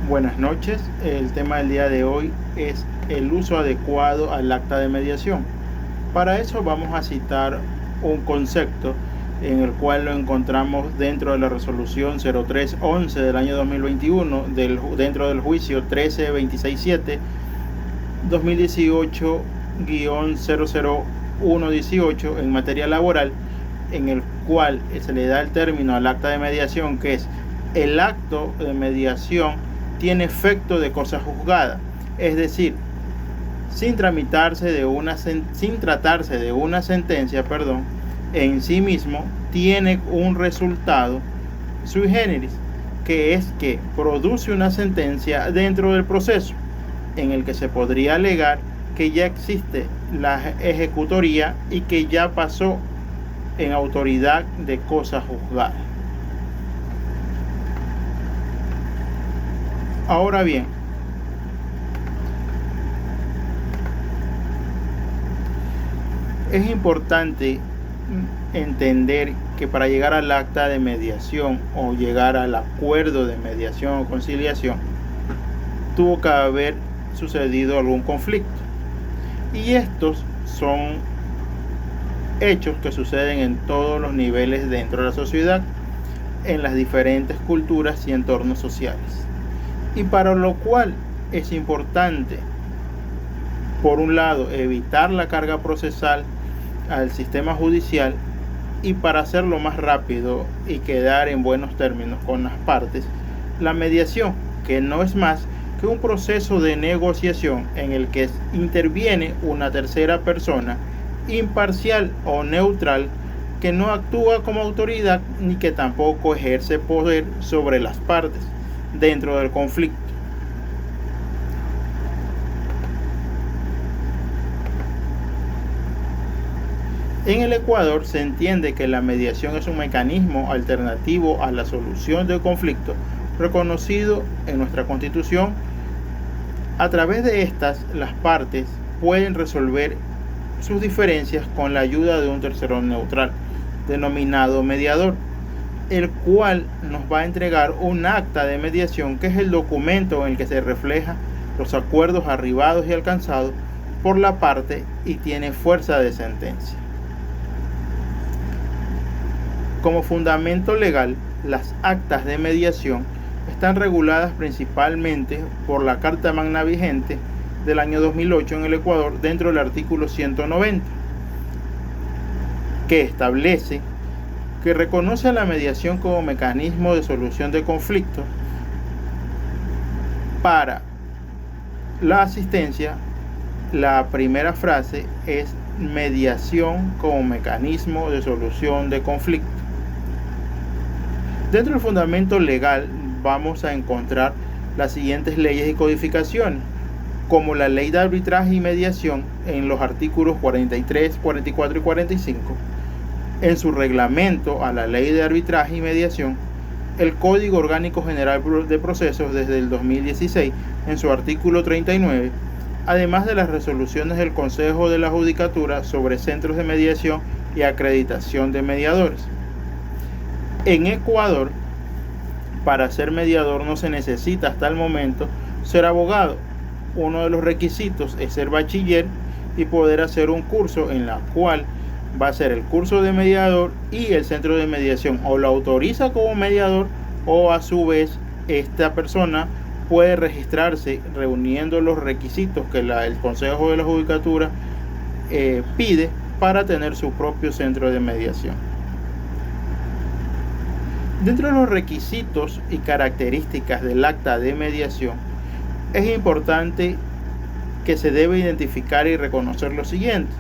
Buenas noches. El tema del día de hoy es el uso adecuado al acta de mediación. Para eso vamos a citar un concepto en el cual lo encontramos dentro de la resolución 0311 del año 2021, dentro del juicio 13267 2018-00118 en materia laboral, en el cual se le da el término al acta de mediación, que es: el acto de mediación tiene efecto de cosa juzgada, es decir, sin tratarse de una sentencia, en sí mismo tiene un resultado sui generis, que es que produce una sentencia dentro del proceso, en el que se podría alegar que ya existe la ejecutoría y que ya pasó en autoridad de cosa juzgada. Ahora bien, es importante entender que para llegar al acta de mediación o llegar al acuerdo de mediación o conciliación, tuvo que haber sucedido algún conflicto. Y estos son hechos que suceden en todos los niveles dentro de la sociedad, en las diferentes culturas y entornos sociales. Y para lo cual es importante, por un lado, evitar la carga procesal al sistema judicial, y para hacerlo más rápido y quedar en buenos términos con las partes, la mediación, que no es más que un proceso de negociación en el que interviene una tercera persona imparcial o neutral, que no actúa como autoridad ni que tampoco ejerce poder sobre las partes dentro del conflicto. En el Ecuador se entiende que la mediación es un mecanismo alternativo a la solución del conflicto reconocido en nuestra Constitución. A través de estas, las partes pueden resolver sus diferencias con la ayuda de un tercero neutral, denominado mediador, el cual nos va a entregar un acta de mediación, que es el documento en el que se reflejan los acuerdos arribados y alcanzados por la parte y tiene fuerza de sentencia. Como fundamento legal, las actas de mediación están reguladas principalmente por la Carta Magna vigente del año 2008 en el Ecuador, dentro del artículo 190, que establece que reconoce a la mediación como mecanismo de solución de conflictos. Para la asistencia, la primera frase es mediación como mecanismo de solución de conflictos. Dentro del fundamento legal vamos a encontrar las siguientes leyes y codificaciones, como la Ley de Arbitraje y Mediación en los artículos 43, 44 y 45, en su reglamento a la Ley de Arbitraje y Mediación, el Código Orgánico General de Procesos desde el 2016 en su artículo 39, además de las resoluciones del Consejo de la Judicatura sobre centros de mediación y acreditación de mediadores. En Ecuador, para ser mediador no se necesita hasta el momento ser abogado. Uno de los requisitos es ser bachiller y poder hacer un curso en la cual va a ser el curso de mediador, y el centro de mediación o lo autoriza como mediador, o a su vez esta persona puede registrarse reuniendo los requisitos que el Consejo de la Judicatura pide para tener su propio centro de mediación. Dentro de los requisitos y características del acta de mediación, es importante que se debe identificar y reconocer lo siguiente.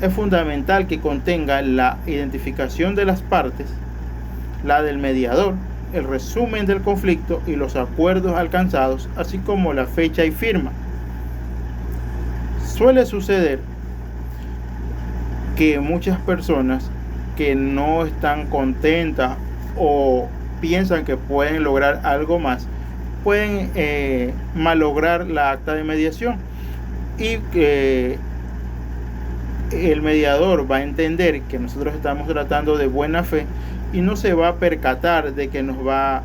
Es fundamental que contenga la identificación de las partes, la del mediador, el resumen del conflicto y los acuerdos alcanzados, así como la fecha y firma. Suele suceder que muchas personas que no están contentas o piensan que pueden lograr algo más, pueden malograr la acta de mediación, y que el mediador va a entender que nosotros estamos tratando de buena fe y no se va a percatar de que nos va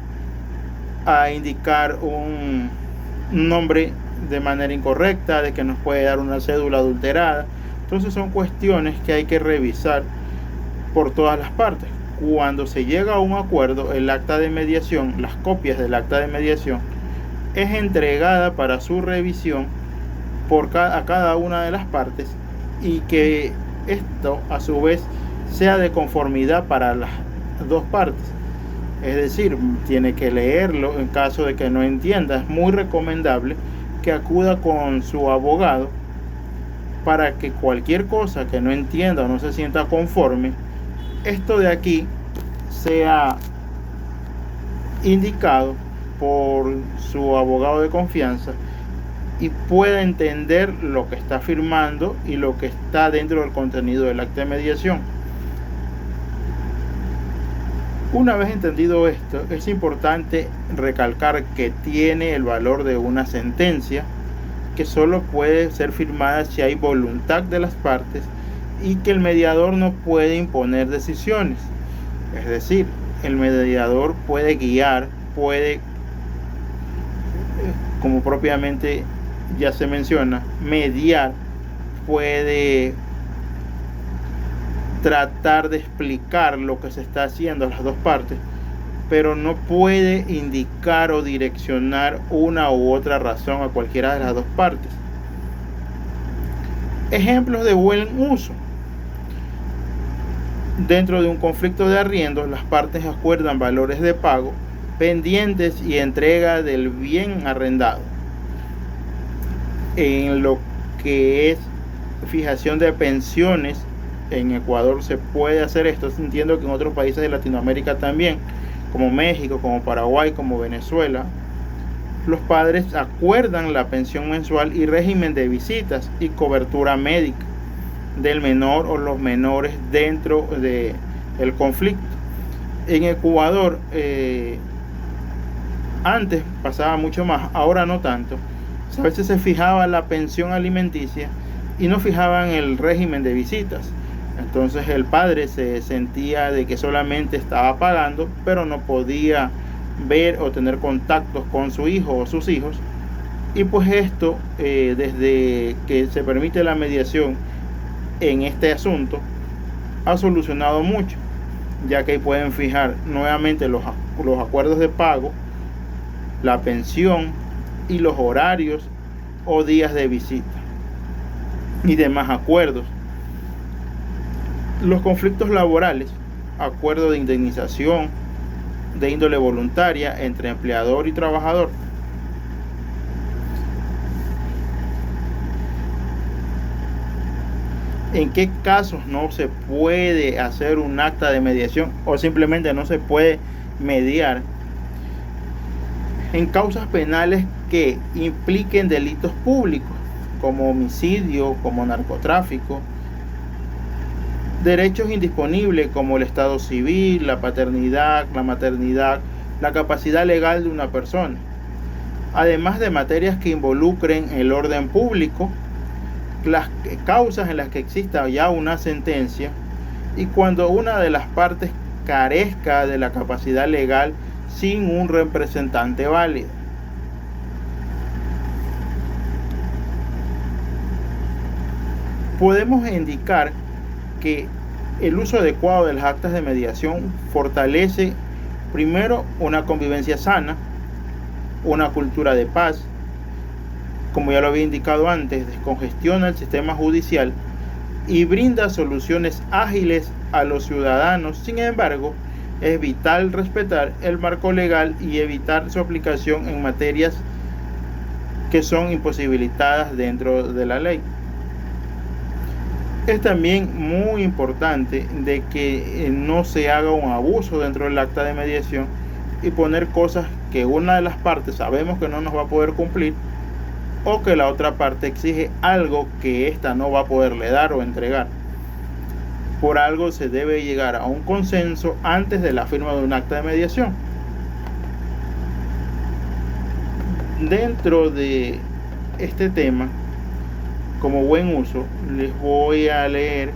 a indicar un nombre de manera incorrecta, de que nos puede dar una cédula adulterada. Entonces son cuestiones que hay que revisar por todas las partes. Cuando se llega a un acuerdo, el acta de mediación, las copias del acta de mediación, es entregada para su revisión a cada una de las partes, y que esto a su vez sea de conformidad para las dos partes. Es decir, tiene que leerlo en caso de que no entienda. Es muy recomendable que acuda con su abogado para que cualquier cosa que no entienda o no se sienta conforme, esto de aquí sea indicado por su abogado de confianza y pueda entender lo que está firmando y lo que está dentro del contenido del acta de mediación. Una vez entendido esto, es importante recalcar que tiene el valor de una sentencia, que solo puede ser firmada si hay voluntad de las partes, y que el mediador no puede imponer decisiones. Es decir, el mediador puede guiar, puede, como propiamente ya se menciona, mediar, puede tratar de explicar lo que se está haciendo a las dos partes, pero no puede indicar o direccionar una u otra razón a cualquiera de las dos partes. Ejemplos de buen uso. Dentro de un conflicto de arriendo, las partes acuerdan valores de pago, pendientes y entrega del bien arrendado. En lo que es fijación de pensiones, en Ecuador se puede hacer esto. Entiendo que en otros países de Latinoamérica también, como México, como Paraguay, como Venezuela, los padres acuerdan la pensión mensual y régimen de visitas y cobertura médica del menor o los menores dentro del conflicto. En Ecuador antes pasaba mucho más, ahora no tanto. A veces se fijaba la pensión alimenticia y no fijaban el régimen de visitas. Entonces el padre se sentía de que solamente estaba pagando, pero no podía ver o tener contactos con su hijo o sus hijos. Y pues esto, desde que se permite la mediación en este asunto, ha solucionado mucho, ya que pueden fijar nuevamente los acuerdos de pago, la pensión y los horarios o días de visita y demás acuerdos. Los conflictos laborales, acuerdo de indemnización de índole voluntaria entre empleador y trabajador. ¿En qué casos no se puede hacer un acta de mediación o simplemente no se puede mediar? En causas penales que impliquen delitos públicos, como homicidio, como narcotráfico, derechos indisponibles como el estado civil, la paternidad, la maternidad, la capacidad legal de una persona, además de materias que involucren el orden público, las causas en las que exista ya una sentencia y cuando una de las partes carezca de la capacidad legal sin un representante válido. Podemos indicar que el uso adecuado de las actas de mediación fortalece primero una convivencia sana, una cultura de paz. Como ya lo había indicado antes, descongestiona el sistema judicial y brinda soluciones ágiles a los ciudadanos. Sin embargo, es vital respetar el marco legal y evitar su aplicación en materias que son imposibilitadas dentro de la ley. Es también muy importante de que no se haga un abuso dentro del acta de mediación y poner cosas que una de las partes sabemos que no nos va a poder cumplir o que la otra parte exige algo que ésta no va a poderle dar o entregar. Por algo se debe llegar a un consenso antes de la firma de un acta de mediación. Dentro de este tema, como buen uso, les voy a leer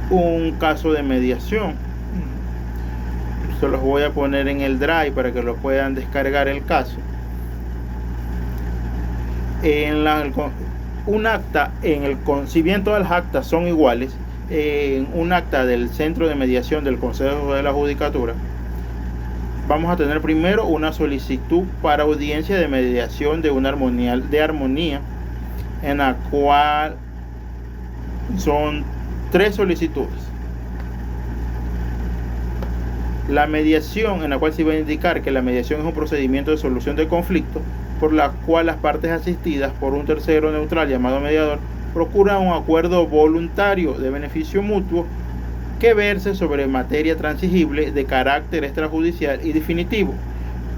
un caso de mediación. Se los voy a poner en el Drive para que lo puedan descargar el caso. Un acta, si bien todas las actas son iguales, en un acta del Centro de Mediación del Consejo de la Judicatura, vamos a tener primero una solicitud para audiencia de mediación de una armonía, en la cual son 3 solicitudes. La mediación, en la cual se va a indicar que la mediación es un procedimiento de solución de conflicto por la cual las partes asistidas por un tercero neutral llamado mediador procuran un acuerdo voluntario de beneficio mutuo que verse sobre materia transigible de carácter extrajudicial y definitivo,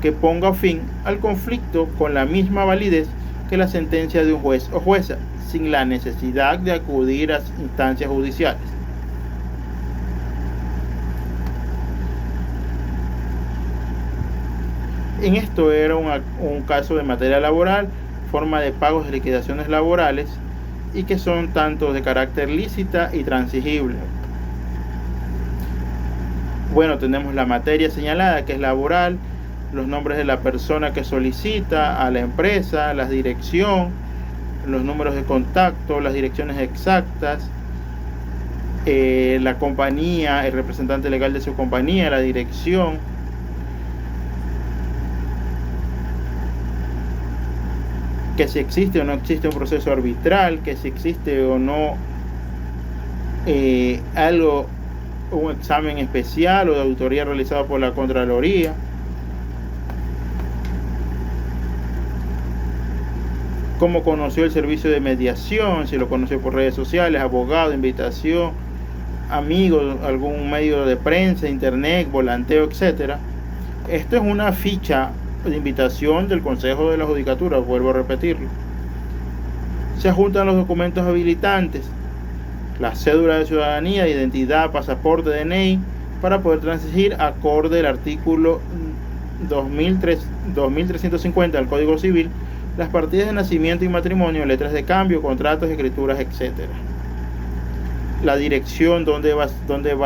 que ponga fin al conflicto con la misma validez que la sentencia de un juez o jueza, sin la necesidad de acudir a instancias judiciales. En esto era un caso de materia laboral, forma de pagos de liquidaciones laborales, y que son tanto de carácter lícita y transigible. Bueno, tenemos la materia señalada, que es laboral, los nombres de la persona que solicita a la empresa, la dirección, los números de contacto, las direcciones exactas, la compañía, el representante legal de su compañía, la dirección, que si existe o no existe un proceso arbitral, que si existe o no un examen especial o de auditoría realizado por la Contraloría, cómo conoció el servicio de mediación, si lo conoció por redes sociales, abogado, invitación, amigos, algún medio de prensa, internet, volanteo, etc. Esto es una ficha de invitación del Consejo de la Judicatura, vuelvo a repetirlo. Se adjuntan los documentos habilitantes, la cédula de ciudadanía, identidad, pasaporte, DNI, para poder transigir acorde al artículo 2350 del Código Civil, las partidas de nacimiento y matrimonio, letras de cambio, contratos, escrituras, etc. La dirección donde va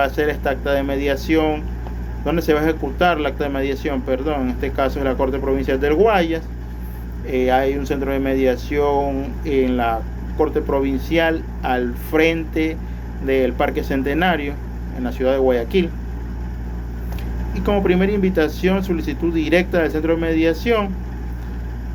a ser esta acta de mediación, donde se va a ejecutar la acta de mediación, en este caso es la Corte Provincial del Guayas. Hay un centro de mediación en la Corte Provincial al frente del Parque Centenario, en la ciudad de Guayaquil. Y como primera invitación, solicitud directa del centro de mediación,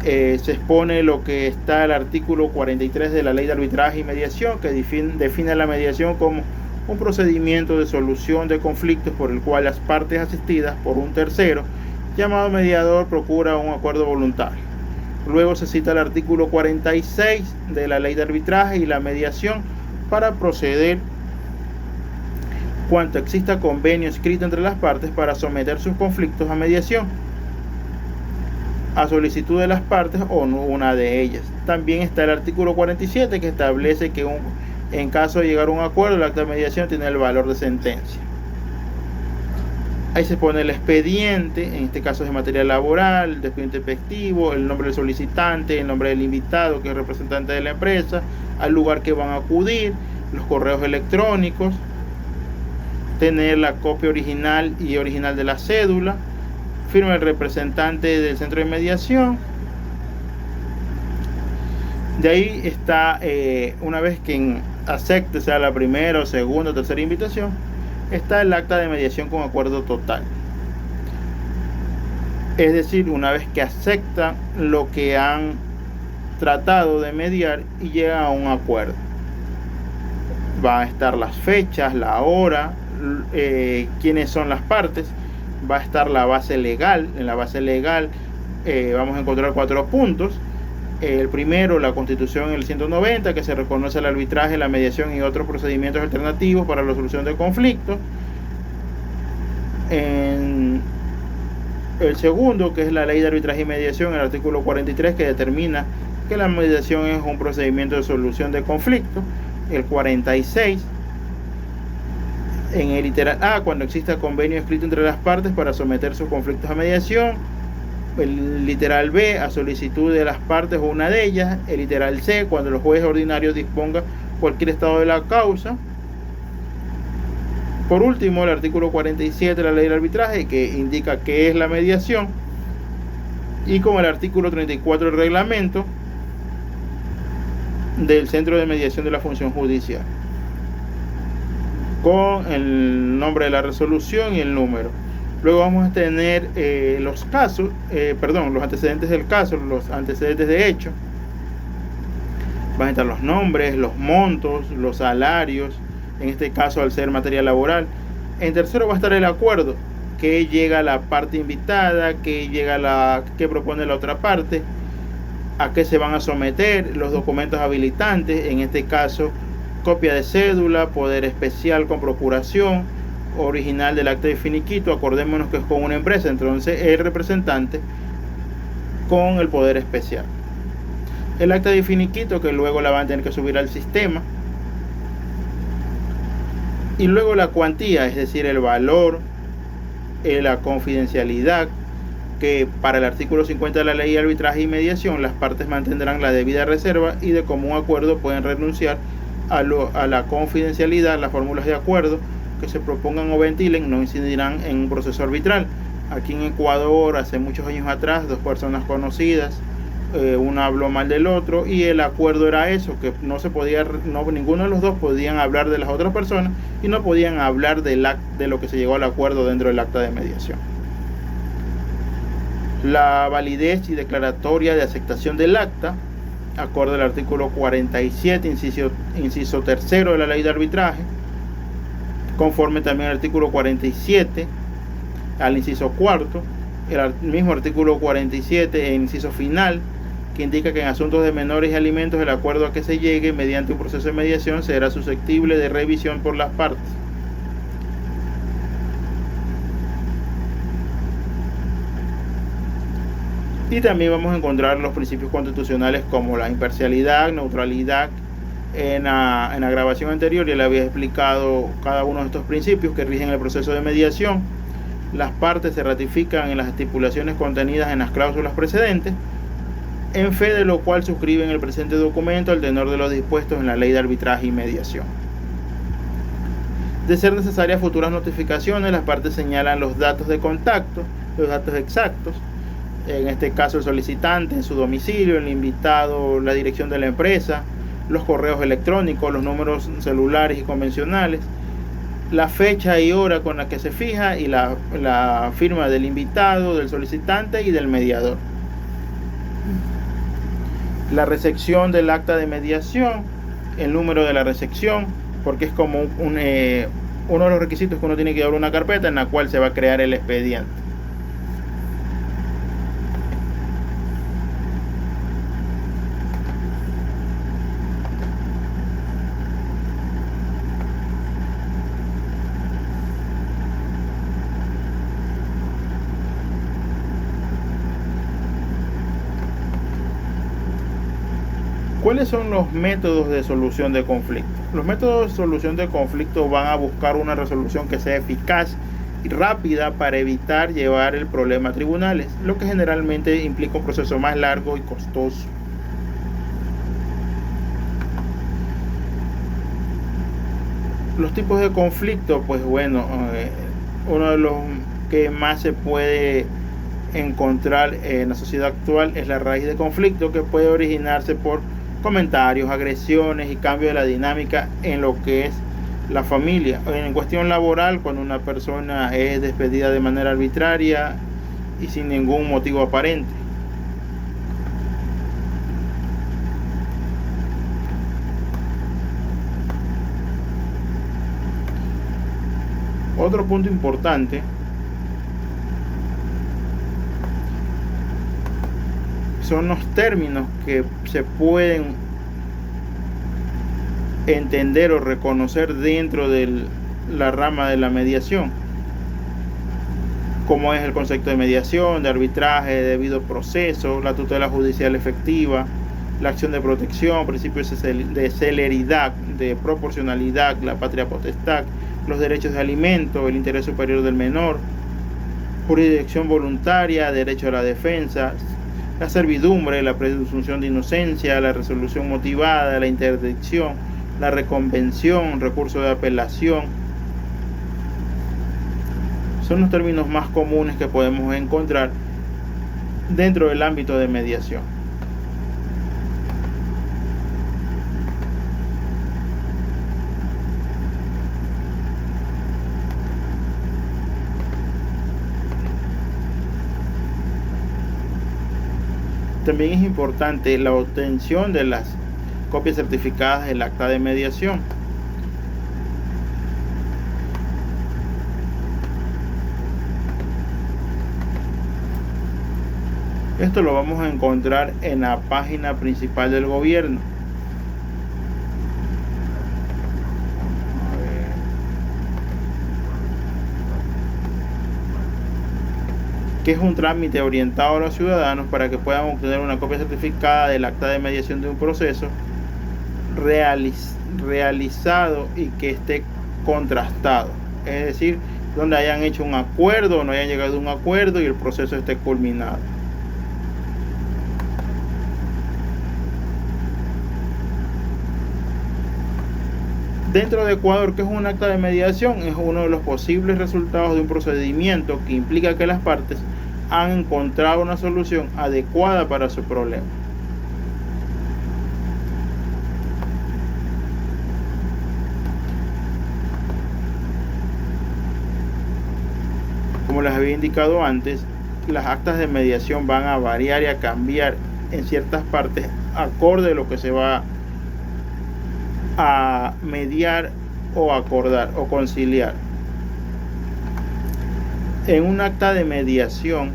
se expone lo que está el artículo 43 de la Ley de Arbitraje y Mediación, que define la mediación como un procedimiento de solución de conflictos por el cual las partes asistidas por un tercero llamado mediador procura un acuerdo voluntario. Luego se cita el artículo 46 de la Ley de Arbitraje y la Mediación para proceder cuanto exista convenio escrito entre las partes para someter sus conflictos a mediación, a solicitud de las partes o una de ellas. También está el artículo 47, que establece que en caso de llegar a un acuerdo, el acta de mediación tiene el valor de sentencia. Ahí se pone el expediente, en este caso es de materia laboral, el expediente efectivo, el nombre del solicitante, el nombre del invitado, que es representante de la empresa, al lugar que van a acudir, los correos electrónicos, tener la copia original de la cédula, firma el representante del centro de mediación. De ahí está, una vez que acepte, sea la primera, segunda o tercera invitación, está el acta de mediación con acuerdo total. Es decir, una vez que aceptan lo que han tratado de mediar y llegan a un acuerdo, van a estar las fechas, la hora, quiénes son las partes, va a estar la base legal. En la base legal vamos a encontrar 4 puntos. El primero, la Constitución en el 190, que se reconoce el arbitraje, la mediación y otros procedimientos alternativos para la solución de conflictos. En el segundo, que es la Ley de Arbitraje y Mediación, el artículo 43, que determina que la mediación es un procedimiento de solución de conflictos. El 46, en el literal A, cuando exista convenio escrito entre las partes para someter sus conflictos a mediación. El literal B, a solicitud de las partes o una de ellas. El literal C, cuando el juez ordinario disponga cualquier estado de la causa. Por último, el artículo 47 de la ley del arbitraje, que indica qué es la mediación, y con el artículo 34 del reglamento del Centro de Mediación de la Función Judicial, con el nombre de la resolución y el número. Luego vamos a tener los antecedentes del caso, los antecedentes de hecho. Van a estar los nombres, los montos, los salarios, en este caso al ser materia laboral. En tercero va a estar el acuerdo, que llega la parte invitada, que propone la otra parte, a qué se van a someter, los documentos habilitantes, en este caso copia de cédula, poder especial con procuración, original del acta de finiquito. Acordémonos que es con una empresa, entonces el representante con el poder especial. El acta de finiquito, que luego la van a tener que subir al sistema. Y luego la cuantía, es decir, el valor, la confidencialidad, que para el artículo 50 de la ley de arbitraje y mediación, las partes mantendrán la debida reserva y de común acuerdo pueden renunciar a la confidencialidad. Las fórmulas de acuerdo que se propongan o ventilen no incidirán en un proceso arbitral. Aquí en Ecuador, hace muchos años atrás, dos personas conocidas, uno habló mal del otro, y el acuerdo era eso, que ninguno de los dos podían hablar de las otras personas y no podían hablar de lo que se llegó al acuerdo dentro del acta de mediación. La validez y declaratoria de aceptación del acta, acorde al artículo 47, inciso tercero de la ley de arbitraje, conforme también al artículo 47, al inciso cuarto, el mismo artículo 47, inciso final, que indica que en asuntos de menores y alimentos el acuerdo a que se llegue mediante un proceso de mediación será susceptible de revisión por las partes. Y también vamos a encontrar los principios constitucionales como la imparcialidad, neutralidad. En la grabación anterior ya le había explicado cada uno de estos principios que rigen el proceso de mediación. Las partes se ratifican en las estipulaciones contenidas en las cláusulas precedentes, en fe de lo cual suscriben el presente documento al tenor de lo dispuesto en la ley de arbitraje y mediación. De ser necesarias futuras notificaciones, las partes señalan los datos de contacto, los datos exactos, en este caso el solicitante, en su domicilio, el invitado, la dirección de la empresa, los correos electrónicos, los números celulares y convencionales, la fecha y hora con la que se fija y la firma del invitado, del solicitante y del mediador. La recepción del acta de mediación, el número de la recepción, porque es como uno de los requisitos que uno tiene que dar una carpeta en la cual se va a crear el expediente. ¿Cuáles son los métodos de solución de conflicto? Los métodos de solución de conflicto van a buscar una resolución que sea eficaz y rápida para evitar llevar el problema a tribunales, lo que generalmente implica un proceso más largo y costoso. Los tipos de conflicto, pues bueno, uno de los que más se puede encontrar en la sociedad actual es la raíz de conflicto, que puede originarse por comentarios, agresiones y cambio de la dinámica en lo que es la familia. En cuestión laboral, cuando una persona es despedida de manera arbitraria y sin ningún motivo aparente. Otro punto importante son los términos que se pueden entender o reconocer dentro de la rama de la mediación, como es el concepto de mediación, de arbitraje, de debido proceso, la tutela judicial efectiva, la acción de protección, principios de celeridad, de proporcionalidad, la patria potestad, los derechos de alimento, el interés superior del menor, jurisdicción voluntaria, derecho a la defensa, la servidumbre, la presunción de inocencia, la resolución motivada, la interdicción, la reconvención, recurso de apelación, Son los términos más comunes que podemos encontrar dentro del ámbito de mediación. También es importante la obtención de las copias certificadas del acta de mediación. Esto lo vamos a encontrar en la página principal del gobierno. Que es un trámite orientado a los ciudadanos para que puedan obtener una copia certificada del acta de mediación de un proceso realizado y que esté contrastado. Es decir, donde hayan hecho un acuerdo o no hayan llegado a un acuerdo y el proceso esté culminado. Dentro de Ecuador, ¿qué es un acta de mediación? Es uno de los posibles resultados de un procedimiento que implica que las partes han encontrado una solución adecuada para su problema. Como les había indicado antes, las actas de mediación van a variar y a cambiar en ciertas partes acorde a lo que se va a mediar o acordar o conciliar. En un acta de mediación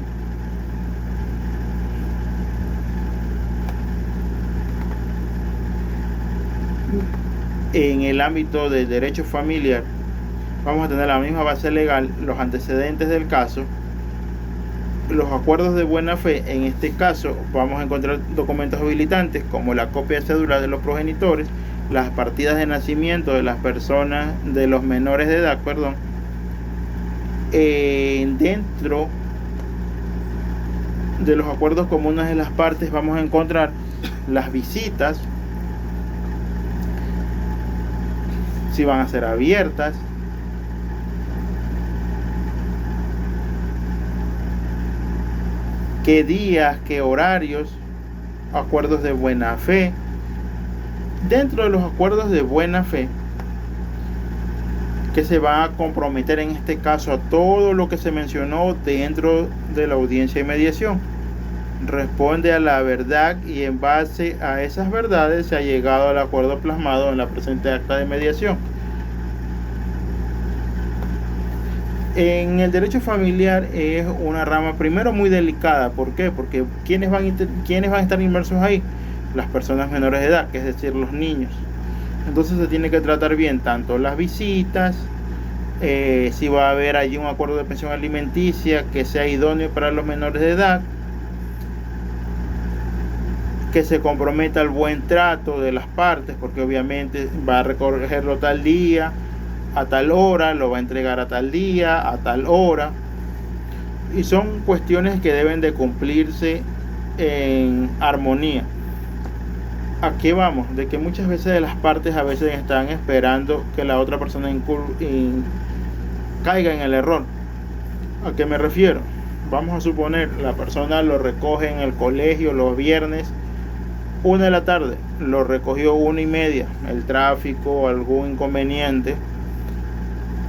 en el ámbito del derecho familiar vamos a tener la misma base legal, los antecedentes del caso, los acuerdos de buena fe. En este caso vamos a encontrar documentos habilitantes como la copia de cédula de los progenitores, las partidas de nacimiento de las personas, de los menores de edad, dentro de los acuerdos comunes de las partes vamos a encontrar las visitas, si van a ser abiertas, qué días, qué horarios, acuerdos de buena fe. Dentro de los acuerdos de buena fe, que se va a comprometer en este caso a todo lo que se mencionó dentro de la audiencia de mediación, responde a la verdad y en base a esas verdades se ha llegado al acuerdo plasmado en la presente acta de mediación. En el derecho familiar es una rama primero muy delicada. ¿Por qué? Porque ¿quiénes van a estar inmersos ahí? Las personas menores de edad, que es decir, los niños. Entonces se tiene que tratar bien tanto las visitas, si va a haber allí un acuerdo de pensión alimenticia que sea idóneo para los menores de edad, que se comprometa el buen trato de las partes, porque obviamente va a recogerlo tal día, a tal hora, lo va a entregar a tal día, a tal hora, y son cuestiones que deben de cumplirse en armonía. ¿A qué vamos? De que muchas veces las partes a veces están esperando que la otra persona caiga en el error. ¿A qué me refiero? Vamos a suponer, la persona lo recoge en el colegio los viernes 1 de la tarde, lo recogió 1:30, el tráfico, algún inconveniente,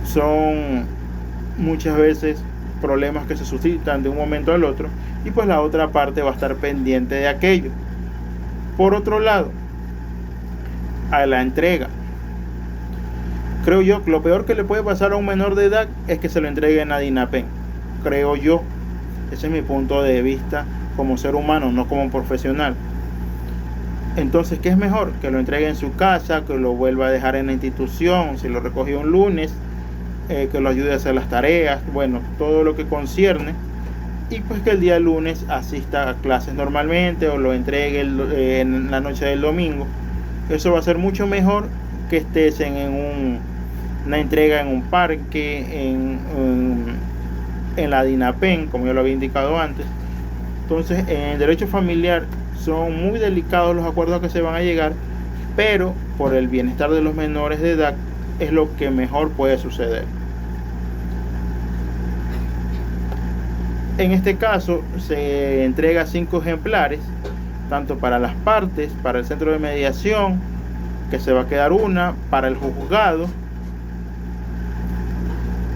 son muchas veces problemas que se suscitan de un momento al otro y pues la otra parte va a estar pendiente de aquello. Por otro lado, a la entrega, creo yo que lo peor que le puede pasar a un menor de edad es que se lo entreguen a DINAPEN, creo yo. Ese es mi punto de vista como ser humano, no como profesional. Entonces, ¿qué es mejor? Que lo entregue en su casa, que lo vuelva a dejar en la institución, si lo recogió un lunes, que lo ayude a hacer las tareas, bueno, todo lo que concierne, y pues que el día lunes asista a clases normalmente o lo entregue en la noche del domingo. Eso va a ser mucho mejor que estés en una entrega en un parque, en la DINAPEN, como yo lo había indicado antes. Entonces, en el derecho familiar son muy delicados los acuerdos que se van a llegar, pero por el bienestar de los menores de edad es lo que mejor puede suceder. En este caso se entrega 5 ejemplares, tanto para las partes, para el centro de mediación, que se va a quedar una, para el juzgado,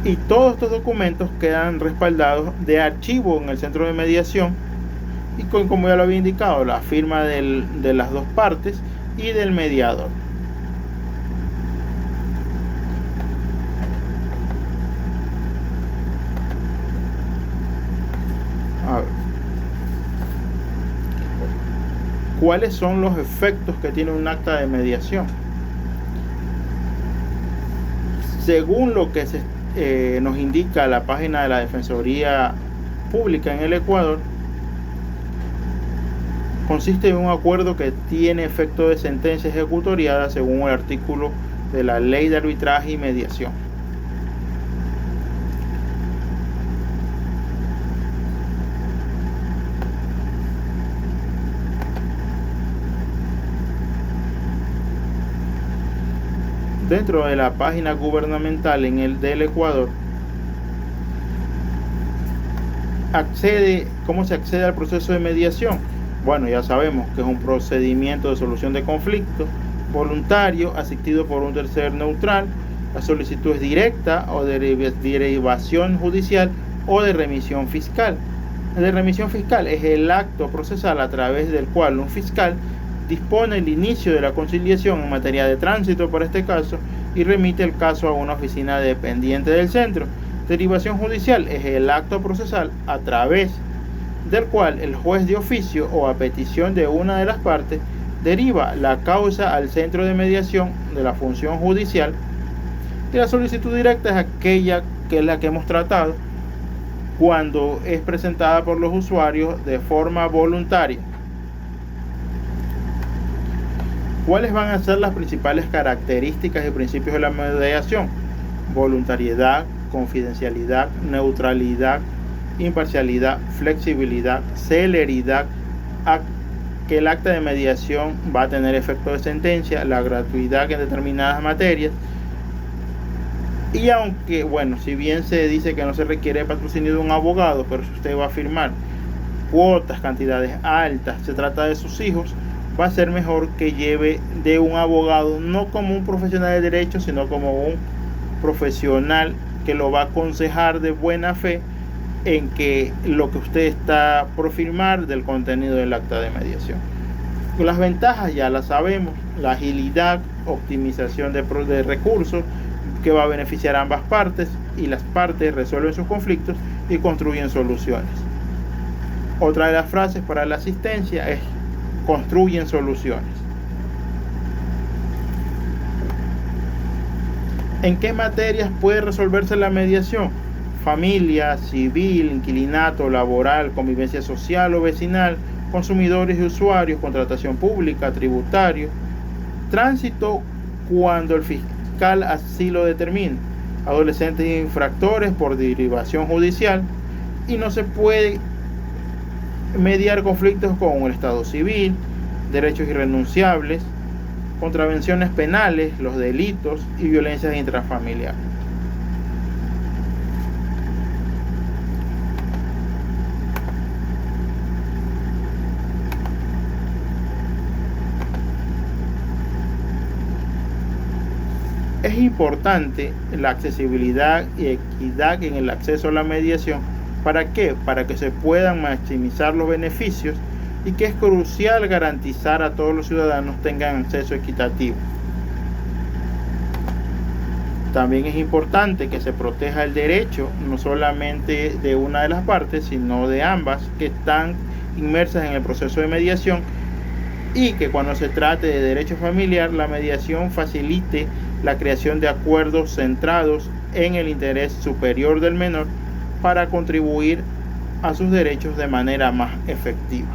y todos estos documentos quedan respaldados de archivo en el centro de mediación y como ya lo había indicado, la firma de las dos partes y del mediador. A ver. ¿Cuáles son los efectos que tiene un acta de mediación? Según lo que nos indica la página de la Defensoría Pública en el Ecuador, consiste en un acuerdo que tiene efecto de sentencia ejecutoriada según el artículo de la Ley de Arbitraje y Mediación. Dentro de la página gubernamental del Ecuador, ¿cómo se accede al proceso de mediación? Bueno, ya sabemos que es un procedimiento de solución de conflictos voluntario, asistido por un tercer neutral. La solicitud es directa o de derivación judicial o de remisión fiscal. La de remisión fiscal es el acto procesal a través del cual un fiscal dispone el inicio de la conciliación en materia de tránsito, por este caso, y remite el caso a una oficina dependiente del centro. Derivación judicial es el acto procesal a través del cual el juez de oficio o a petición de una de las partes deriva la causa al centro de mediación de la función judicial. Y la solicitud directa es aquella que es la que hemos tratado, cuando es presentada por los usuarios de forma voluntaria. ¿Cuáles van a ser las principales características y principios de la mediación? Voluntariedad, confidencialidad, neutralidad, imparcialidad, flexibilidad, celeridad, que el acta de mediación va a tener efecto de sentencia, la gratuidad en determinadas materias. Y aunque, bueno, si bien se dice que no se requiere patrocinio de un abogado, pero si usted va a firmar cuotas, cantidades altas, se trata de sus hijos, va a ser mejor que lleve de un abogado, no como un profesional de derecho, sino como un profesional que lo va a aconsejar de buena fe en que lo que usted está por firmar del contenido del acta de mediación. Las ventajas ya las sabemos: la agilidad, optimización de recursos que va a beneficiar a ambas partes, y las partes resuelven sus conflictos y construyen soluciones. Otra de las frases para la asistencia es: construyen soluciones. ¿En qué materias puede resolverse la mediación? Familia, civil, inquilinato, laboral, convivencia social o vecinal, consumidores y usuarios, contratación pública, tributario, tránsito cuando el fiscal así lo determine, adolescentes e infractores por derivación judicial, y no se puede mediar conflictos con el Estado civil, derechos irrenunciables, contravenciones penales, los delitos y violencias intrafamiliares. Es importante la accesibilidad y equidad en el acceso a la mediación. ¿Para qué? Para que se puedan maximizar los beneficios, y que es crucial garantizar a todos los ciudadanos tengan acceso equitativo. También es importante que se proteja el derecho no solamente de una de las partes, sino de ambas que están inmersas en el proceso de mediación, y que cuando se trate de derecho familiar, la mediación facilite la creación de acuerdos centrados en el interés superior del menor para contribuir a sus derechos de manera más efectiva.